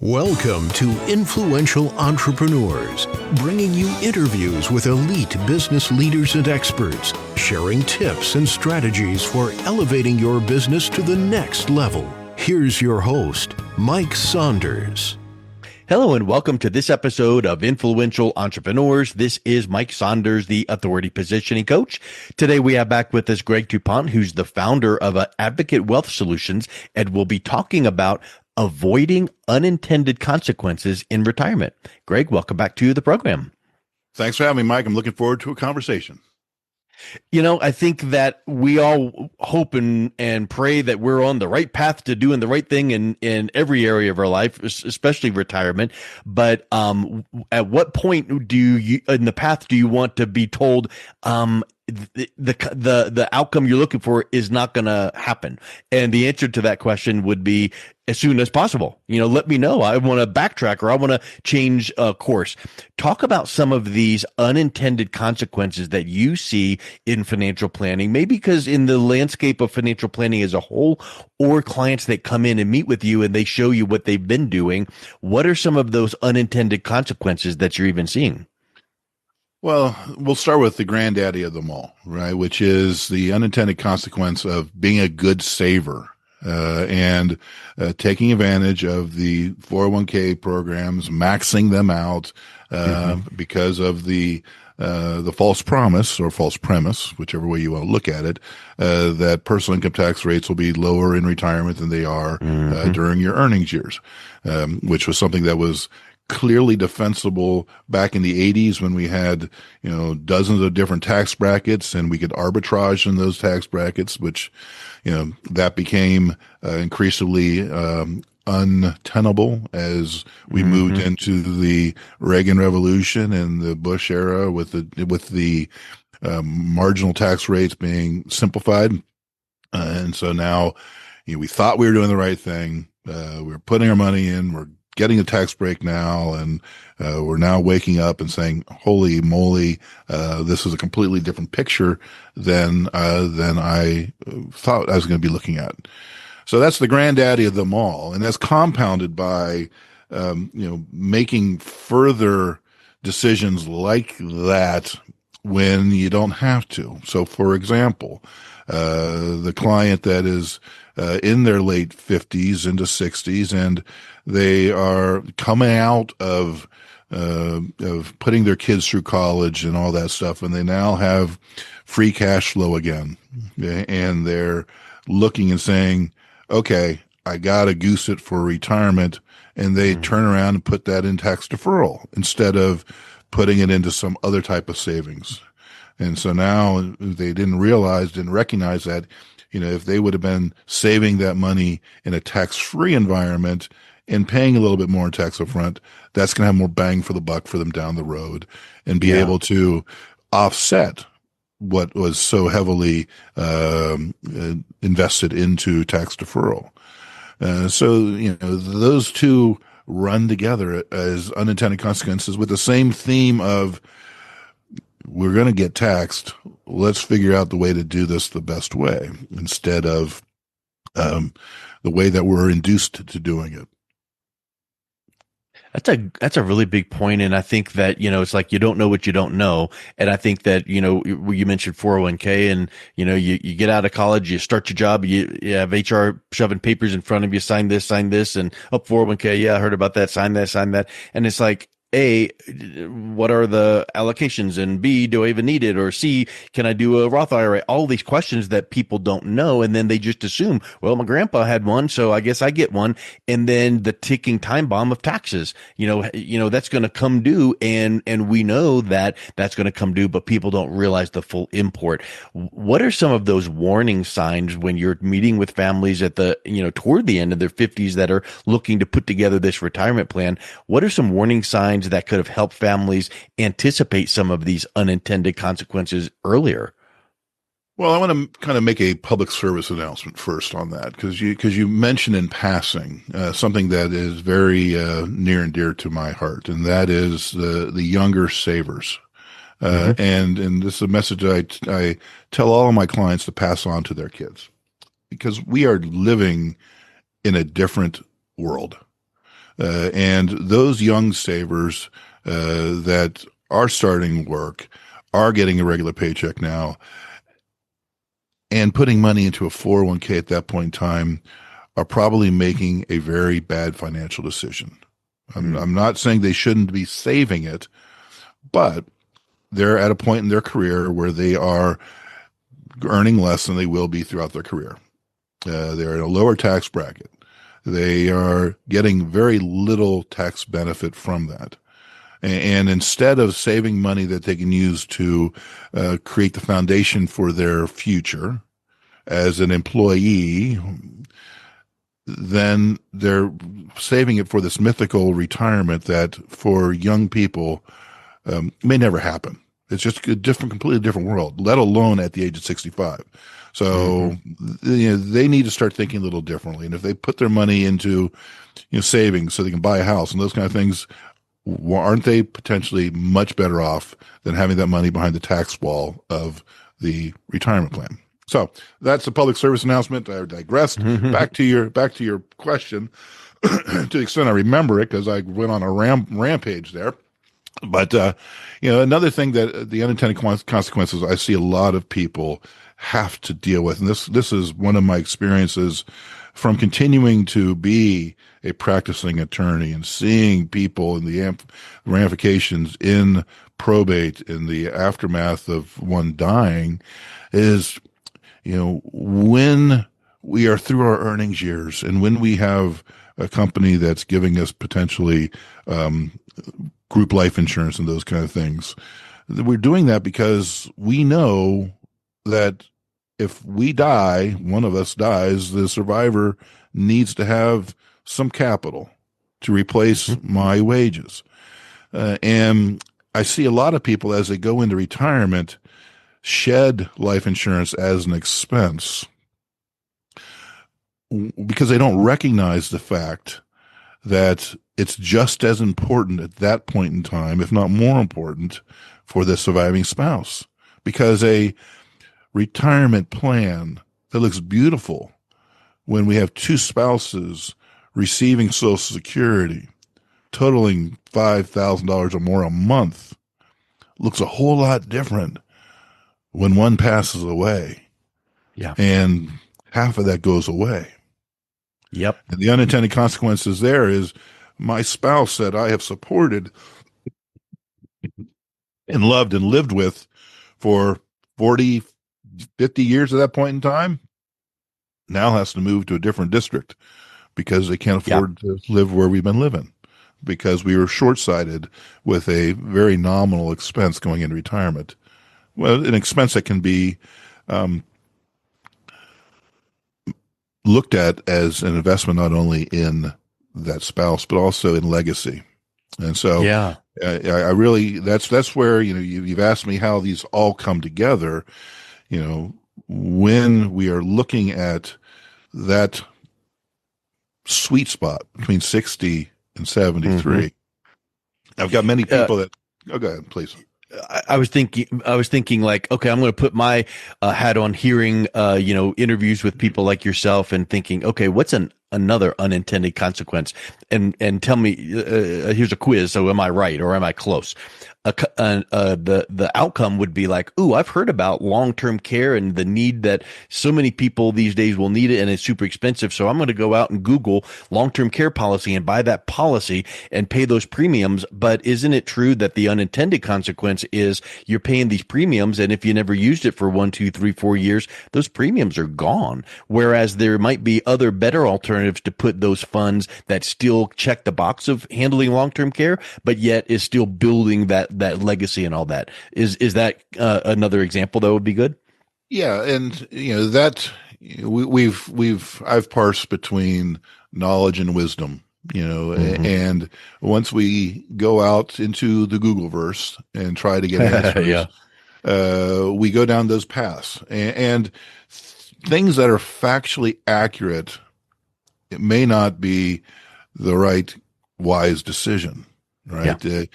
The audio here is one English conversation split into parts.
Welcome to Influential Entrepreneurs, bringing you interviews with elite business leaders and experts, sharing tips and strategies for elevating your business to the next level. Here's your host, Mike Saunders. Hello and welcome to this episode of Influential Entrepreneurs. This is Mike Saunders, the Authority Positioning Coach. Today we have back with us Greg DuPont, who's the founder of Advocate Wealth Solutions, and we'll be talking about avoiding unintended consequences in retirement. Greg, welcome back to the program. Thanks for having me, Mike. I'm looking forward to a conversation. You know, I think that we all hope and pray that we're on the right path to doing the right thing in every area of our life, especially retirement. But at what point do you, in the path, do you want to be told the outcome you're looking for is not going to happen? And the answer to that question would be as soon as possible. You know, let me know. I want to backtrack or I want to change course. Talk about some of these unintended consequences that you see in financial planning, maybe because in the landscape of financial planning as a whole, or clients that come in and meet with you and they show you what they've been doing. What are some of those unintended consequences that you're even seeing? Well, we'll start with the granddaddy of them all, right? Which is the unintended consequence of being a good saver and taking advantage of the 401k programs, maxing them out because of the false promise or false premise, whichever way you want to look at it, that personal income tax rates will be lower in retirement than they are during your earnings years, which was something that was clearly defensible back in the 80s when we had, dozens of different tax brackets and we could arbitrage in those tax brackets, which, that became increasingly untenable as we moved into the Reagan Revolution and the Bush era with the marginal tax rates being simplified. And so now, we thought we were doing the right thing. We were putting our money in, we're getting a tax break now, and we're now waking up and saying, holy moly, this is a completely different picture than I thought I was going to be looking at. So that's the granddaddy of them all. And that's compounded by, making further decisions like that when you don't have to. So for example, the client that is in their late 50s into 60s, and they are coming out of putting their kids through college and all that stuff, and they now have free cash flow again, and they're looking and saying, okay, I got to goose it for retirement, and they turn around and put that in tax deferral instead of putting it into some other type of savings. And so now they didn't recognize that, if they would have been saving that money in a tax-free environment and paying a little bit more in tax upfront, that's going to have more bang for the buck for them down the road and be able to offset what was so heavily invested into tax deferral. So those two run together as unintended consequences with the same theme of, we're going to get taxed. Let's figure out the way to do this the best way instead of the way that we're induced to doing it. That's a really big point. And I think that, it's like, you don't know what you don't know. And I think that, you mentioned 401k and, you get out of college, you start your job, you have HR shoving papers in front of you, sign this, and 401k. Yeah, I heard about that. Sign that. And it's like, A, what are the allocations? And B, do I even need it? Or C, can I do a Roth IRA? All these questions that people don't know. And then they just assume, well, my grandpa had one, so I guess I get one. And then the ticking time bomb of taxes, that's going to come due. And we know that that's going to come due, but people don't realize the full import. What are some of those warning signs when you're meeting with families at the, toward the end of their 50s that are looking to put together this retirement plan? What are some warning signs that could have helped families anticipate some of these unintended consequences earlier? Well, I want to kind of make a public service announcement first on that, because you mentioned in passing something that is very near and dear to my heart, and that is the younger savers. And this is a message I tell all of my clients to pass on to their kids, because we are living in a different world. And those young savers that are starting work are getting a regular paycheck now and putting money into a 401k at that point in time are probably making a very bad financial decision. I'm not saying they shouldn't be saving it, but they're at a point in their career where they are earning less than they will be throughout their career. They're in a lower tax bracket. They are getting very little tax benefit from that. And instead of saving money that they can use to create the foundation for their future as an employee, then they're saving it for this mythical retirement that for young people may never happen. It's just a completely different world, let alone at the age of 65. So they need to start thinking a little differently. And if they put their money into savings so they can buy a house and those kind of things, aren't they potentially much better off than having that money behind the tax wall of the retirement plan? So that's a public service announcement. I digressed. Back to your question. To the extent I remember it, because I went on a rampage there. But another thing that the unintended consequences I see a lot of people have to deal with, and this is one of my experiences from continuing to be a practicing attorney and seeing people in the ramifications in probate in the aftermath of one dying, is when we are through our earnings years and when we have a company that's giving us potentially group life insurance and those kind of things, we're doing that because we know that if we die, one of us dies, the survivor needs to have some capital to replace my wages. And I see a lot of people as they go into retirement shed life insurance as an expense because they don't recognize the fact that it's just as important at that point in time, if not more important, for the surviving spouse. Because a retirement plan that looks beautiful when we have two spouses receiving Social Security, totaling $5,000 or more a month, looks a whole lot different when one passes away. Yeah. And half of that goes away. Yep. And the unintended consequences there is my spouse that I have supported and loved and lived with for 40, 50 years at that point in time now has to move to a different district because they can't afford to live where we've been living because we were short-sighted with a very nominal expense going into retirement. Well, an expense that can be looked at as an investment not only in that spouse but also in legacy. And so I really that's where you've asked me how these all come together. When we are looking at that sweet spot between 60 and 73, I've got many people that go ahead, please. I was thinking like, okay, I'm going to put my hat on hearing, interviews with people like yourself and thinking, okay, what's another unintended consequence? And tell me, here's a quiz. So am I right or am I close? The outcome would be like, ooh, I've heard about long-term care and the need that so many people these days will need it and it's super expensive. So I'm going to go out and Google long-term care policy and buy that policy and pay those premiums. But isn't it true that the unintended consequence is you're paying these premiums, and if you never used it for 1, 2, 3, 4 years, those premiums are gone. Whereas there might be other better alternatives to put those funds that still check the box of handling long-term care, but yet is still building that legacy and all that. Is that another example that would be good? Yeah, and that I've parsed between knowledge and wisdom, and once we go out into the Googleverse and try to get answers, we go down those paths and things that are factually accurate. It may not be the right wise decision, right?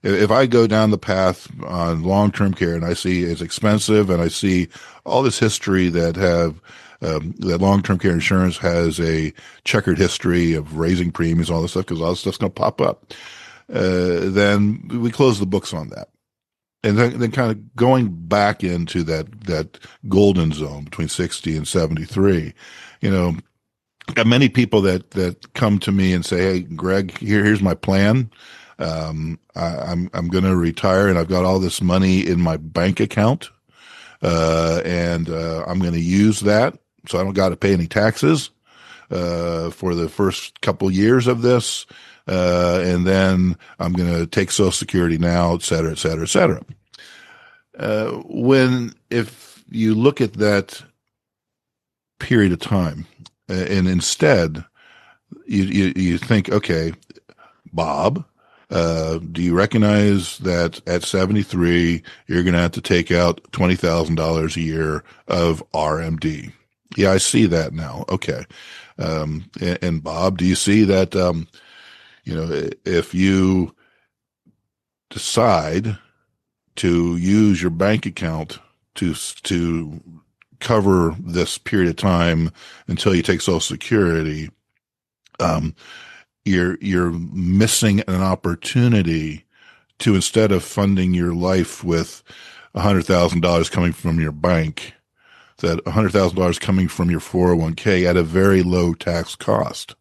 if I go down the path on long-term care and I see it's expensive and I see all this history that long-term care insurance has a checkered history of raising premiums, all this stuff, because all this stuff's going to pop up, then we close the books on that. And then kind of going back into that golden zone between 60 and 73, got many people that come to me and say, "Hey, Greg, here's my plan. I'm going to retire and I've got all this money in my bank account, and I'm going to use that so I don't got to pay any taxes for the first couple years of this, and then I'm going to take Social Security now, et cetera, et cetera, et cetera." If you look at that period of time, and instead you think, okay, Bob, do you recognize that at 73 you're going to have to take out $20,000 a year of RMD? Yeah, I see that now. Okay. And Bob, do you see that, if you decide to use your bank account to cover this period of time until you take Social Security, you're missing an opportunity to, instead of funding your life with $100,000 coming from your bank, that $100,000 coming from your 401k at a very low tax cost,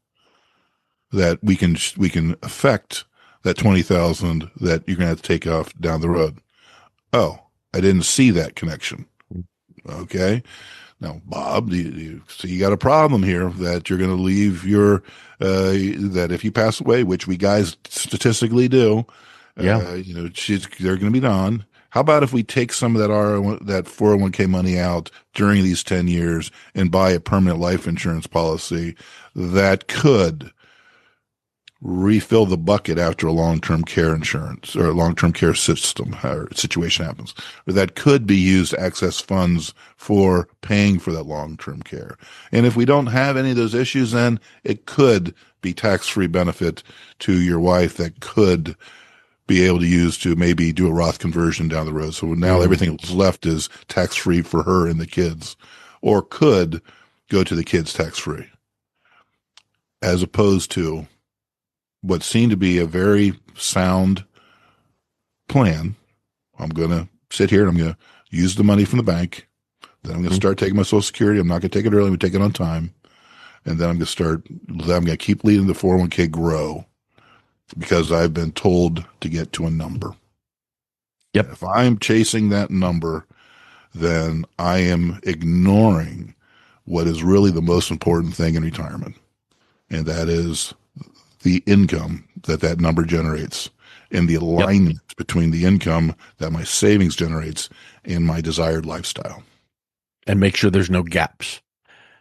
that we can affect that 20,000 that you're going to have to take off down the road. Oh, I didn't see that connection. Okay. Now, Bob, you got a problem here that you're going to leave that if you pass away, which we guys statistically do, they're going to be gone. How about if we take some of that 401k money out during these 10 years and buy a permanent life insurance policy that could refill the bucket after a long-term care insurance or a long-term care system or situation happens, or that could be used to access funds for paying for that long-term care. And if we don't have any of those issues, then it could be tax-free benefit to your wife that could be able to use to maybe do a Roth conversion down the road. So now everything that's left is tax-free for her and the kids, or could go to the kids tax-free, as opposed to what seemed to be a very sound plan. I'm going to sit here and I'm going to use the money from the bank. Then I'm going to start taking my Social Security. I'm not going to take it early. I'm going to take it on time. And then I'm going to keep leading the 401k grow because I've been told to get to a number. Yep. If I'm chasing that number, then I am ignoring what is really the most important thing in retirement. And that is the income that number generates and the alignment between the income that my savings generates and my desired lifestyle. And make sure there's no gaps.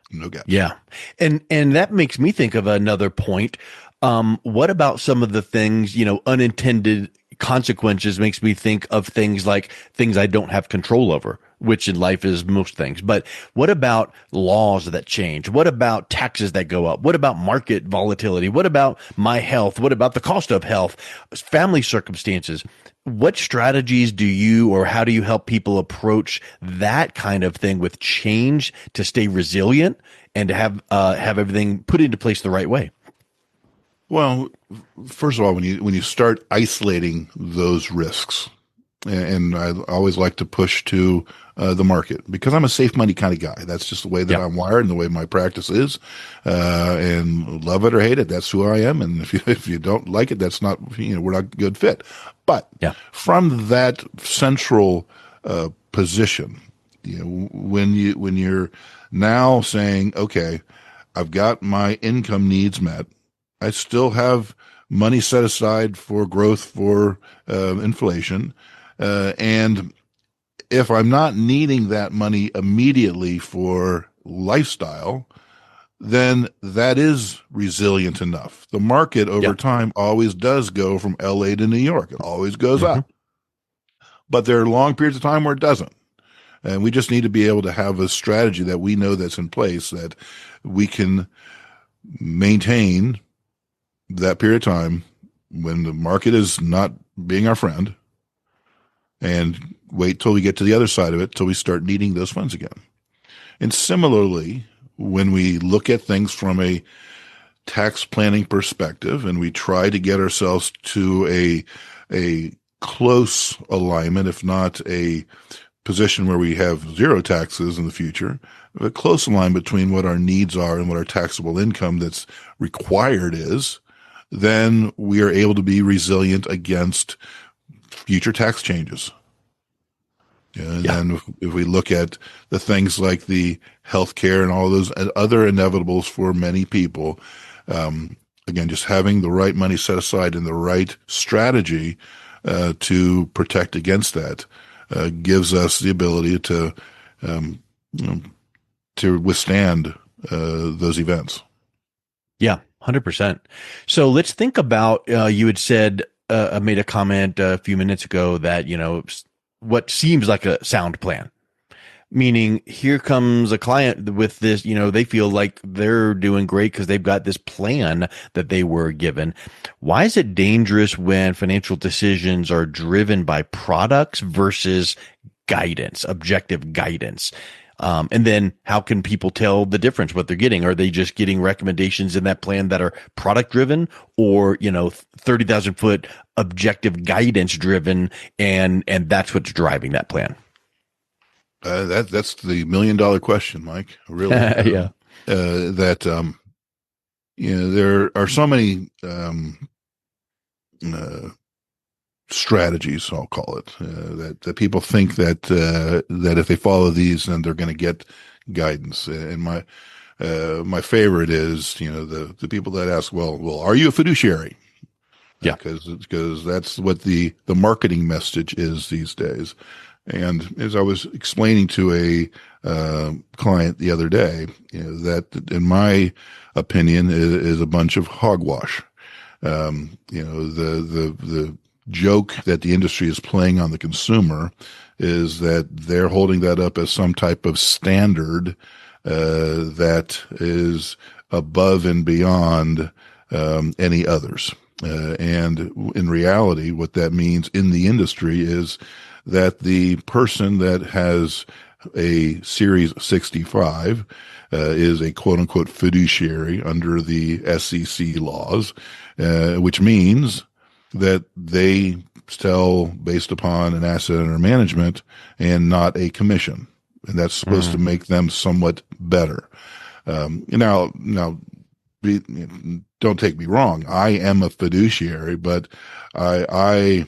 No gaps. Yeah. And that makes me think of another point. What about some of the things, unintended consequences? Makes me think of things like things I don't have control over, which in life is most things. But what about laws that change? What about taxes that go up? What about market volatility? What about my health? What about the cost of health? Family circumstances? What strategies do you, or how do you help people approach that kind of thing with change to stay resilient and to have everything put into place the right way? Well, first of all, when you start isolating those risks, and I always like to push to the market because I'm a safe money kind of guy. That's just the way that I'm wired and the way my practice is. And love it or hate it, that's who I am. And if you don't like it, that's not, we're not a good fit. But from that central position, when you're now saying, okay, I've got my income needs met, I still have money set aside for growth, for inflation. And if I'm not needing that money immediately for lifestyle, then that is resilient enough. The market over time always does go from LA to New York. It always goes up. But there are long periods of time where it doesn't. And we just need to be able to have a strategy that we know that's in place that we can maintain that period of time when the market is not being our friend and wait till we get to the other side of it till we start needing those funds again. And similarly, when we look at things from a tax planning perspective and we try to get ourselves to a close alignment, if not a position where we have zero taxes in the future, a close alignment between what our needs are and what our taxable income that's required is, then we are able to be resilient against future tax changes. And then if we look at the things like the healthcare and all those other inevitables for many people, again, just having the right money set aside and the right strategy to protect against that gives us the ability to to withstand those events. Yeah, 100%. So let's think about, you had said, made a comment a few minutes ago that, what seems like a sound plan, meaning here comes a client with this, they feel like they're doing great because they've got this plan that they were given. Why is it dangerous when financial decisions are driven by products versus guidance, objective guidance? And then how can people tell the difference, what they're getting? Are they just getting recommendations in that plan that are product driven or, 30,000 foot objective guidance driven? And that's what's driving that plan. That's the $1 million question, Mike. Really. Yeah. There are so many, strategies, I'll call it, that people think that if they follow these, then they're going to get guidance. And my favorite is, the people that ask, well, are you a fiduciary? Yeah, because that's what the marketing message is these days. And as I was explaining to a client the other day, that in my opinion is a bunch of hogwash. The joke that the industry is playing on the consumer is that they're holding that up as some type of standard that is above and beyond any others. And in reality, what that means in the industry is that the person that has a Series 65 is a quote unquote fiduciary under the SEC laws, which means that they sell based upon an asset under management and not a commission. And that's supposed to make them somewhat better. Now, don't take me wrong. I am a fiduciary, but I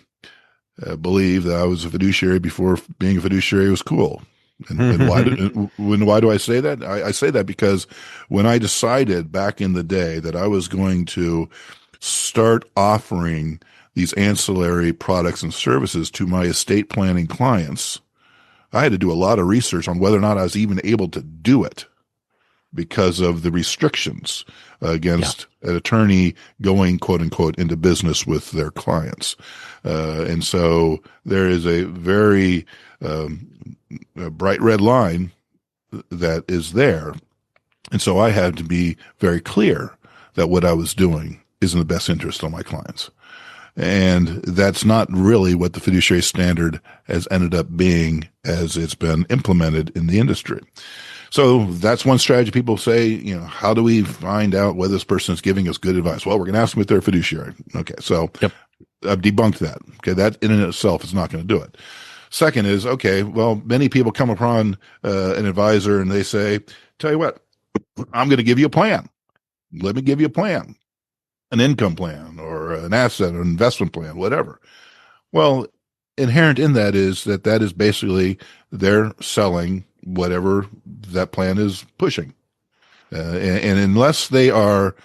believe that I was a fiduciary before being a fiduciary was cool. And why do I say that? I say that because when I decided back in the day that I was going to start offering these ancillary products and services to my estate planning clients, I had to do a lot of research on whether or not I was even able to do it because of the restrictions against an attorney going, quote unquote, into business with their clients. And so there is a very bright red line that is there. And so I had to be very clear that what I was doing is in the best interest of my clients. And that's not really what the fiduciary standard has ended up being as it's been implemented in the industry. So that's one strategy. People say, how do we find out whether this person is giving us good advice? Well, we're going to ask them if they're a fiduciary. Okay. So I've debunked that. Okay. That in and of itself is not going to do it. Second is, okay, well, many people come upon an advisor and they say, tell you what, I'm going to give you a plan. Let me give you a plan, an income plan or an asset or investment plan, whatever. Well, inherent in that is basically they're selling whatever that plan is pushing. And unless they are,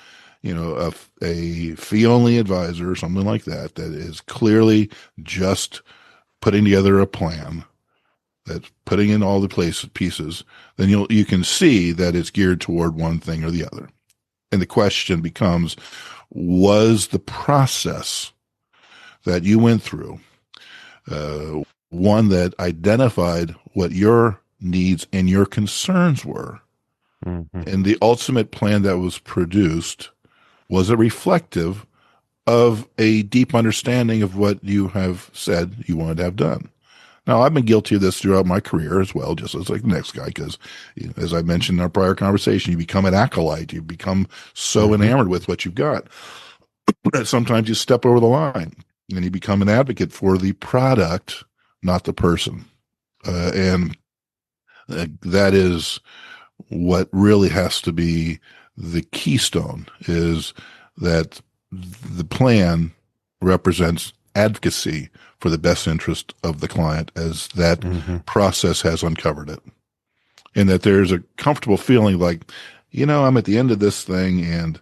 a fee-only advisor or something like that is clearly just putting together a plan that's putting in all the pieces, then you can see that it's geared toward one thing or the other. And the question becomes, was the process that you went through one that identified what your needs and your concerns were? And the ultimate plan that was produced, was it reflective of a deep understanding of what you have said you wanted to have done. Now, I've been guilty of this throughout my career as well, just as like the next guy, because as I mentioned in our prior conversation, you become an acolyte. You become so enamored with what you've got that sometimes you step over the line and you become an advocate for the product, not the person. And that is what really has to be the keystone, is that the plan represents advocacy for the best interest of the client as that process has uncovered it. And that there's a comfortable feeling like, I'm at the end of this thing and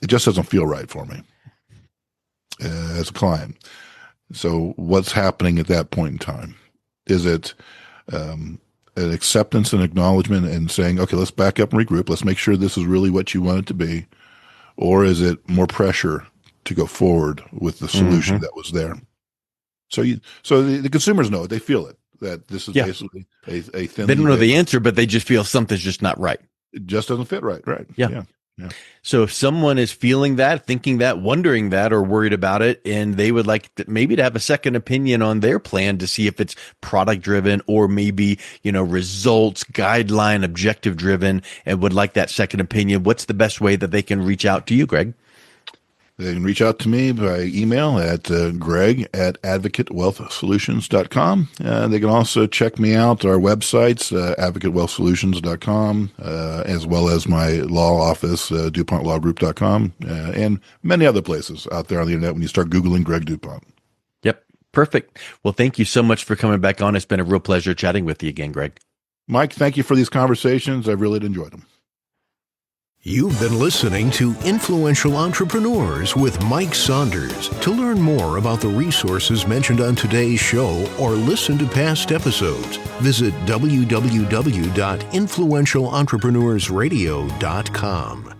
it just doesn't feel right for me as a client. So what's happening at that point in time? Is it an acceptance and acknowledgement and saying, okay, let's back up and regroup. Let's make sure this is really what you want it to be. Or is it more pressure to go forward with the solution that was there? So the consumers know it. They feel it, that this is basically a thin. They don't know the answer, but they just feel something's just not right. It just doesn't fit right. Right. Yeah. So if someone is feeling that, thinking that, wondering that, or worried about it, and they would like maybe to have a second opinion on their plan to see if it's product driven or maybe, results, guideline, objective driven, and would like that second opinion, what's the best way that they can reach out to you, Greg? They can reach out to me by email at greg@advocatewealthsolutions.com. They can also check me out, our websites, advocatewealthsolutions.com, as well as my law office, DuPontLawGroup.com, and many other places out there on the internet when you start Googling Greg DuPont. Yep. Perfect. Well, thank you so much for coming back on. It's been a real pleasure chatting with you again, Greg. Mike, thank you for these conversations. I've really enjoyed them. You've been listening to Influential Entrepreneurs with Mike Saunders. To learn more about the resources mentioned on today's show or listen to past episodes, visit www.influentialentrepreneursradio.com.